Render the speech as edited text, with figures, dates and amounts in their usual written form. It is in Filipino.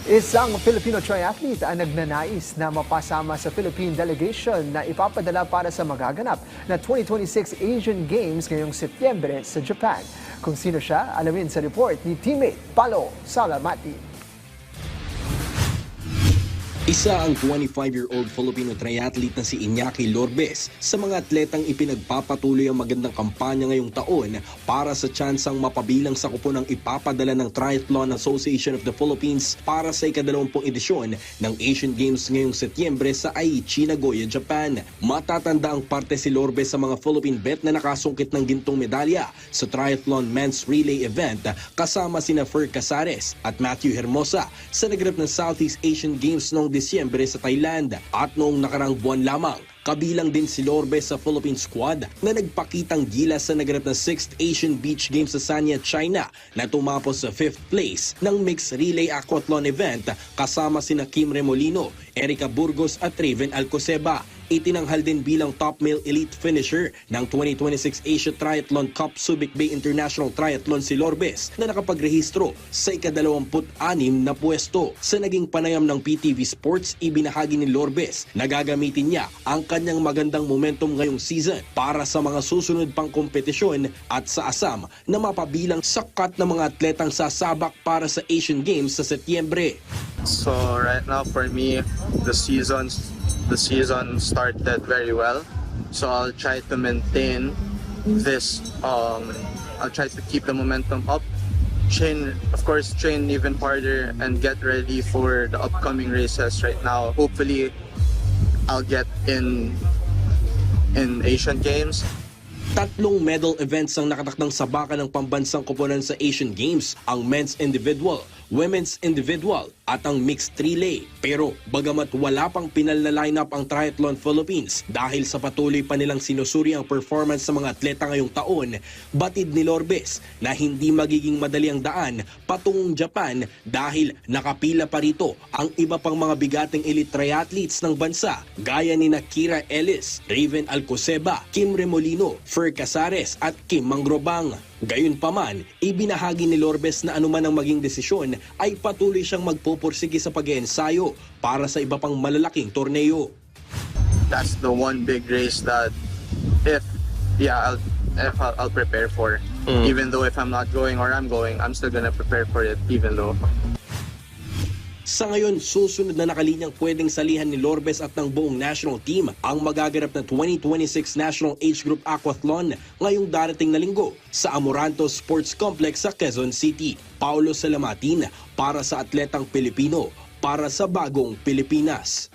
Isang Filipino triathlete ang nagnanais na mapasama sa Philippine delegation na ipapadala para sa magaganap na 2026 Asian Games ngayong Setyembre sa Japan. Kung sino siya, alamin sa report ni teammate Palo Salamati. Isa ang 25-year-old Filipino triathlete na si Iñaki Lorbes sa mga atletang ipinagpapatuloy ang magandang kampanya ngayong taon para sa tsansang mapabilang sa kupo ng ipapadala ng Triathlon Association of the Philippines para sa ika-20 edisyon ng Asian Games ngayong Setyembre sa Aichi, Nagoya, Japan. Matatanda ang parte si Lorbes sa mga Philippine bet na nakasungkit ng gintong medalya sa Triathlon Men's Relay event kasama sina Fer Casares at Matthew Hermosa sa naganap ng Southeast Asian Games noong Disyembre sa Thailand. At noong nakarang buwan lamang, kabilang din si Lorbes sa Philippine squad na nagpakitang gilas sa naganap na 6th Asian Beach Games sa Sanya, China na tumapos sa 5th place ng Mixed Relay Aquathlon event kasama sina Kim Remolino, Erica Burgos at Raven Alcoseba. Itinanghal din bilang top male elite finisher ng 2026 Asia Triathlon Cup Subic Bay International Triathlon si Lorbes na nakapagrehistro sa ika-26 na pwesto. Sa naging panayam ng PTV Sports, ibinahagi ni Lorbes na gagamitin niya ang kanyang magandang momentum ngayong season para sa mga susunod pang kompetisyon at sa asam na mapabilang sakat ng mga atletang sasabak para sa Asian Games sa Setyembre. So right now for me, the season started very well. So I'll try to maintain this. I'll try to keep the momentum up. Train even harder and get ready for the upcoming races right now. Hopefully, I'll get in Asian Games. 3 medal events ang nakatakdang sabakan ng pambansang koponan sa Asian Games, ang men's individual, women's individual at ang mixed relay. Pero bagamat wala pang pinal na lineup ang Triathlon Philippines dahil sa patuloy pa nilang sinusuri ang performance sa mga atleta ngayong taon, batid ni Lorbes na hindi magiging madali ang daan patungong Japan dahil nakapila pa rito ang iba pang mga bigating elite triathletes ng bansa gaya ni Kira Ellis, Raven Alcoseba, Kim Remolino, Fer Casares at Kim Mangrobang. Gayunpaman, ibinahagi ni Lorbes na anuman ang maging desisyon ay patuloy siyang magpupursige sa pag-iensayo para sa iba pang malalaking torneo. That's the one big race that I'll prepare for. Even though if I'm not going or I'm going, I'm still gonna prepare for it even though. Sa ngayon, susunod na nakalinyang pwedeng salihan ni Lorbes at ng buong national team ang magaganap na 2026 National Age Group Aquathlon ngayong darating na linggo sa Amoranto Sports Complex sa Quezon City. Paulo Salamatin para sa Atletang Pilipino, para sa Bagong Pilipinas.